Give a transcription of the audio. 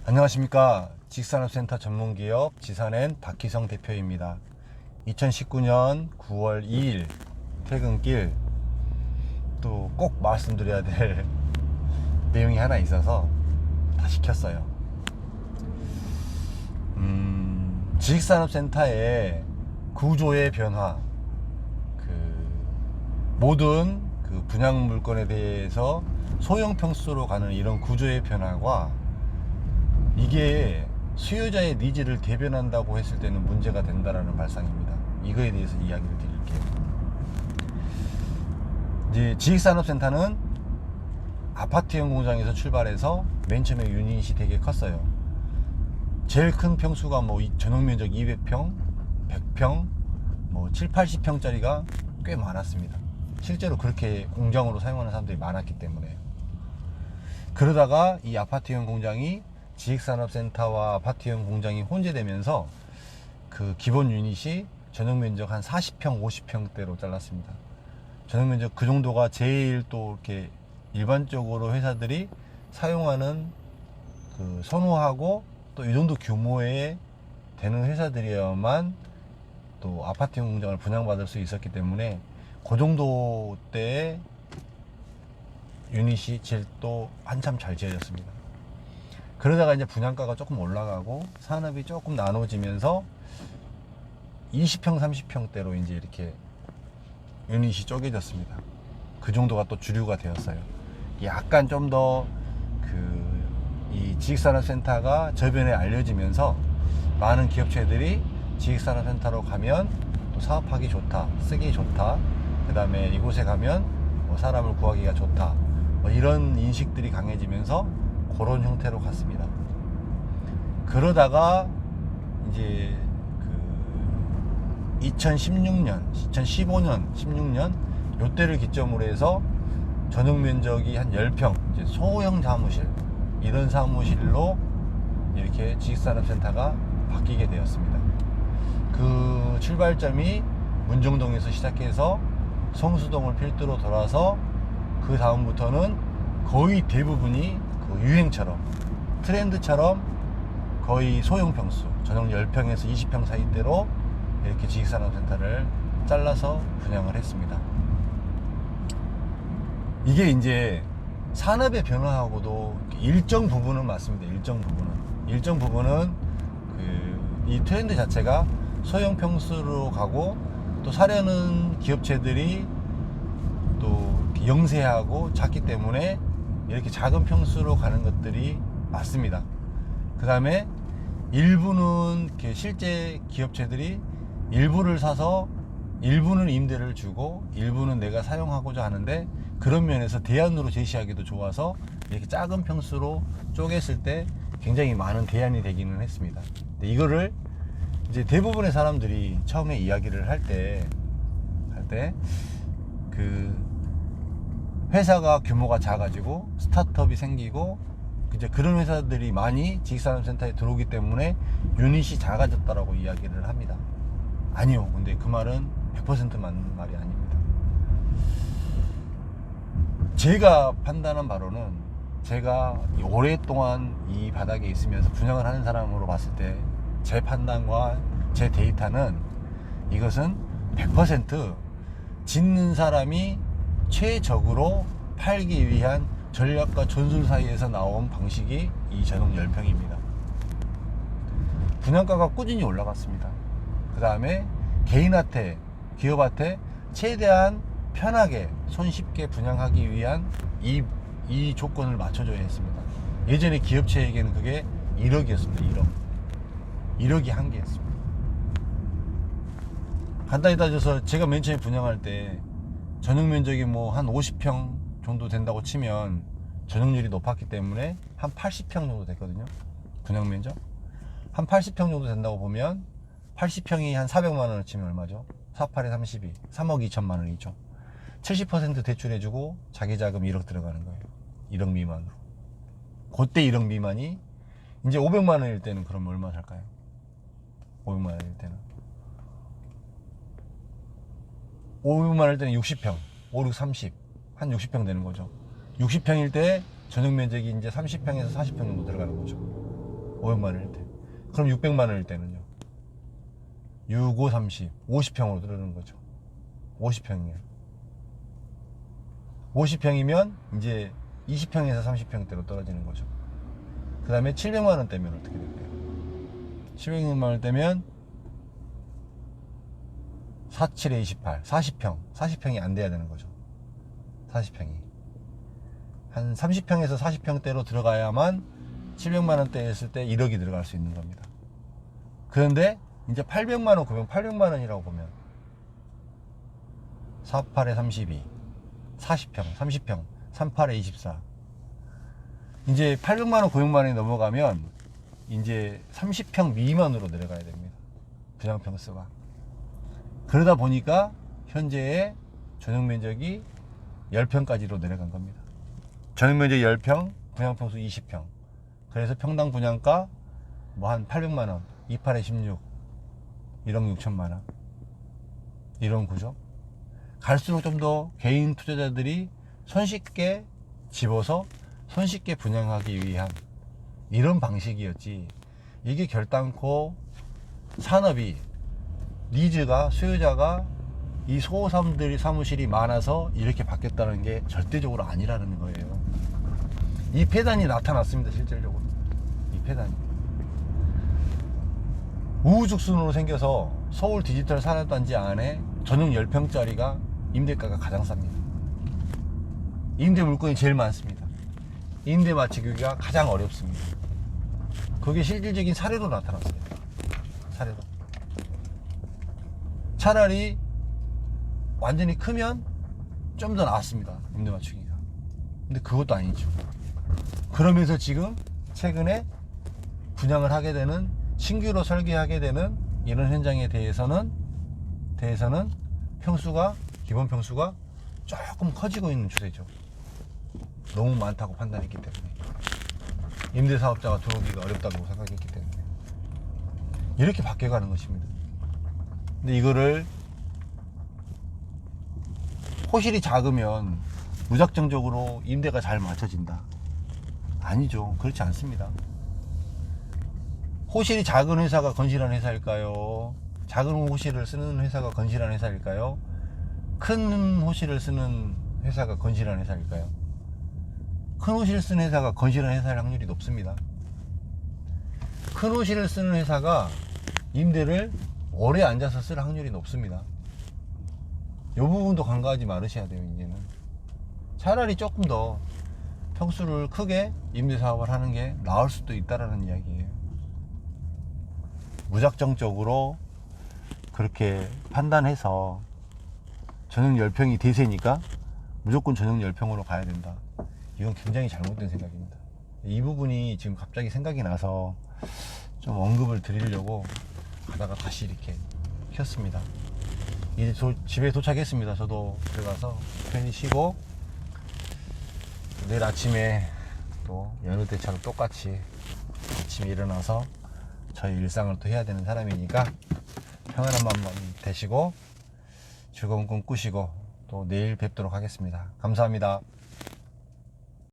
안녕하십니까. 지식산업센터 전문기업 지산엔 박희성 대표입니다. 2019년 9월 2일 퇴근길 또 꼭 말씀드려야 될 내용이 하나 있어서 다 시켰어요. 지식산업센터의 구조의 변화, 모든 분양 물건에 대해서 소형 평수로 가는 이런 구조의 변화가 이게 수요자의 니즈를 대변한다고 했을 때는 문제가 된다라는 발상입니다. 이거에 대해서 이야기를 드릴게요. 이제 지식산업센터는 아파트형 공장에서 출발해서 맨 처음에 유닛이 되게 컸어요. 제일 큰 평수가 전용면적 200평, 100평, 7, 80평짜리가 꽤 많았습니다. 실제로 그렇게 공장으로 사용하는 사람들이 많았기 때문에. 그러다가 이 아파트형 공장이 지식산업센터와 아파트형 공장이 혼재되면서 그 기본 유닛이 전용면적 한 40평, 50평대로 잘랐습니다. 전용면적 그 정도가 제일 또 이렇게 일반적으로 회사들이 사용하는 선호하고 또 이 정도 규모의 되는 회사들이어야만 또 아파트형 공장을 분양받을 수 있었기 때문에 그 정도 때의 유닛이 제일 또 한참 잘 지어졌습니다. 그러다가 이제 분양가가 조금 올라가고 산업이 조금 나눠지면서 20평, 30평대로 이제 이렇게 유닛이 쪼개졌습니다. 그 정도가 또 주류가 되었어요. 약간 좀 더 이 지식산업센터가 저변에 알려지면서 많은 기업체들이 지식산업센터로 가면 또 사업하기 좋다, 쓰기 좋다, 그 다음에 이곳에 가면 사람을 구하기가 좋다, 이런 인식들이 강해지면서 그런 형태로 갔습니다. 그러다가 이제 2016년, 2015년, 16년 요때를 기점으로 해서 전용 면적이 한 10평, 이제 소형 사무실, 이런 사무실로 이렇게 지식산업센터가 바뀌게 되었습니다. 그 출발점이 문정동에서 시작해서 성수동을 필두로 돌아서 그 다음부터는 거의 대부분이 유행처럼, 트렌드처럼 거의 소형 평수, 전용 10평에서 20평 사이대로 이렇게 지식산업센터를 잘라서 분양을 했습니다. 이게 이제 산업의 변화하고도 일정 부분은 맞습니다. 일정 부분은 이 트렌드 자체가 소형 평수로 가고 또 사려는 기업체들이 또 영세하고 작기 때문에 이렇게 작은 평수로 가는 것들이 맞습니다. 그 다음에 일부는 실제 기업체들이 일부를 사서 일부는 임대를 주고 일부는 내가 사용하고자 하는데, 그런 면에서 대안으로 제시하기도 좋아서 이렇게 작은 평수로 쪼갰을 때 굉장히 많은 대안이 되기는 했습니다. 근데 이거를 이제 대부분의 사람들이 처음에 이야기를 할 때 회사가 규모가 작아지고 스타트업이 생기고 이제 그런 회사들이 많이 지식산업센터에 들어오기 때문에 유닛이 작아졌다라고 이야기를 합니다. 아니요. 근데 그 말은 100% 맞는 말이 아닙니다. 제가 판단한 바로는, 제가 오랫동안 이 바닥에 있으면서 분양을 하는 사람으로 봤을 때 제 판단과 제 데이터는, 이것은 100% 짓는 사람이 최적으로 팔기 위한 전략과 전술 사이에서 나온 방식이 이 전용 10평입니다. 분양가가 꾸준히 올라갔습니다. 그 다음에 개인한테, 기업한테 최대한 편하게 손쉽게 분양하기 위한 이 조건을 맞춰줘야 했습니다. 예전에 기업체에게는 그게 1억이었습니다. 1억이 한계였습니다. 간단히 따져서 제가 맨 처음에 분양할 때 전용 면적이 한 50평 정도 된다고 치면 전용률이 높았기 때문에 한 80평 정도 됐거든요. 분양 면적 한 80평 정도 된다고 보면 80평이 한 400만 원을 치면 얼마죠? 48에 32, 3억 2천만 원이죠. 70% 대출해주고 자기 자금 1억 들어가는 거예요. 1억 미만으로. 그때 1억 미만이 이제 500만 원일 때는 그럼 얼마 살까요? 500만 원일 때는 500만 원일 때는 60평, 5, 6, 30, 한 60평 되는 거죠. 60평일 때 전용 면적이 이제 30평에서 40평 정도 들어가는 거죠. 500만 원일 때. 그럼 600만 원일 때는요. 6, 5, 30, 50평으로 들어오는 거죠. 50평이에요. 50평이면 이제 20평에서 30평대로 떨어지는 거죠. 그 다음에 700만 원대면 어떻게 될까요? 700만 원대면 47에 28, 40평이 안 돼야 되는 거죠. 40평이. 한 30평에서 40평대로 들어가야만 700만 원대 했을 때 1억이 들어갈 수 있는 겁니다. 그런데 이제 800만 원, 800만 원이라고 보면 48에 32, 40평, 30평, 38에 24. 이제 800만 원, 900만 원이 넘어가면 이제 30평 미만으로 내려가야 됩니다. 분양평수가. 그러다 보니까 현재의 전용면적이 10평까지로 내려간 겁니다. 전용면적 10평, 분양평수 20평. 그래서 평당 분양가 뭐 한 800만 원, 28에 16, 1억 6천만 원. 이런 구조. 갈수록 좀 더 개인 투자자들이 손쉽게 집어서 손쉽게 분양하기 위한 이런 방식이었지. 이게 결단코 산업이 니즈가 수요자가 이 사무실이 많아서 이렇게 바뀌었다는 게 절대적으로 아니라는 거예요. 이 폐단이 나타났습니다. 실질적으로 이 폐단이 우후죽순으로 생겨서 서울 디지털 산업단지 안에 전용 10평짜리가 임대가가 가장 쌉니다. 임대 물건이 제일 많습니다. 임대 맞추기가 가장 어렵습니다. 그게 실질적인 사례로 나타났어요. 사례로. 차라리 완전히 크면 좀 더 나았습니다. 임대 맞추기가. 근데 그것도 아니죠. 그러면서 지금 최근에 분양을 하게 되는, 신규로 설계하게 되는 이런 현장에 대해서는 평수가, 기본 평수가 조금 커지고 있는 추세죠. 너무 많다고 판단했기 때문에, 임대사업자가 들어오기가 어렵다고 생각했기 때문에 이렇게 바뀌어가는 것입니다. 근데 이거를 호실이 작으면 무작정적으로 임대가 잘 맞춰진다? 아니죠. 그렇지 않습니다. 호실이 작은 회사가 건실한 회사일까요? 작은 호실을 쓰는 회사가 건실한 회사일까요? 큰 호실을 쓰는 회사가 건실한 회사일까요? 큰 호실을 쓰는 회사가 건실한 회사일 확률이 높습니다. 큰 호실을 쓰는 회사가 임대를 오래 앉아서 쓸 확률이 높습니다. 이 부분도 간과하지 말으셔야 돼요. 이제는 차라리 조금 더 평수를 크게 임대사업을 하는 게 나을 수도 있다라는 이야기예요. 무작정적으로 그렇게 판단해서 전용 10평이 대세니까 무조건 전용 10평으로 가야 된다. 이건 굉장히 잘못된 생각입니다. 이 부분이 지금 갑자기 생각이 나서 좀 언급을 드리려고 가다가 다시 이렇게 켰습니다. 이제 집에 도착했습니다. 저도 들어가서 편히 쉬고 내일 아침에 또 여느 때처럼 똑같이 아침에 일어나서 저희 일상을 또 해야 되는 사람이니까 평안한 마음 되시고 즐거운 꿈 꾸시고 또 내일 뵙도록 하겠습니다. 감사합니다.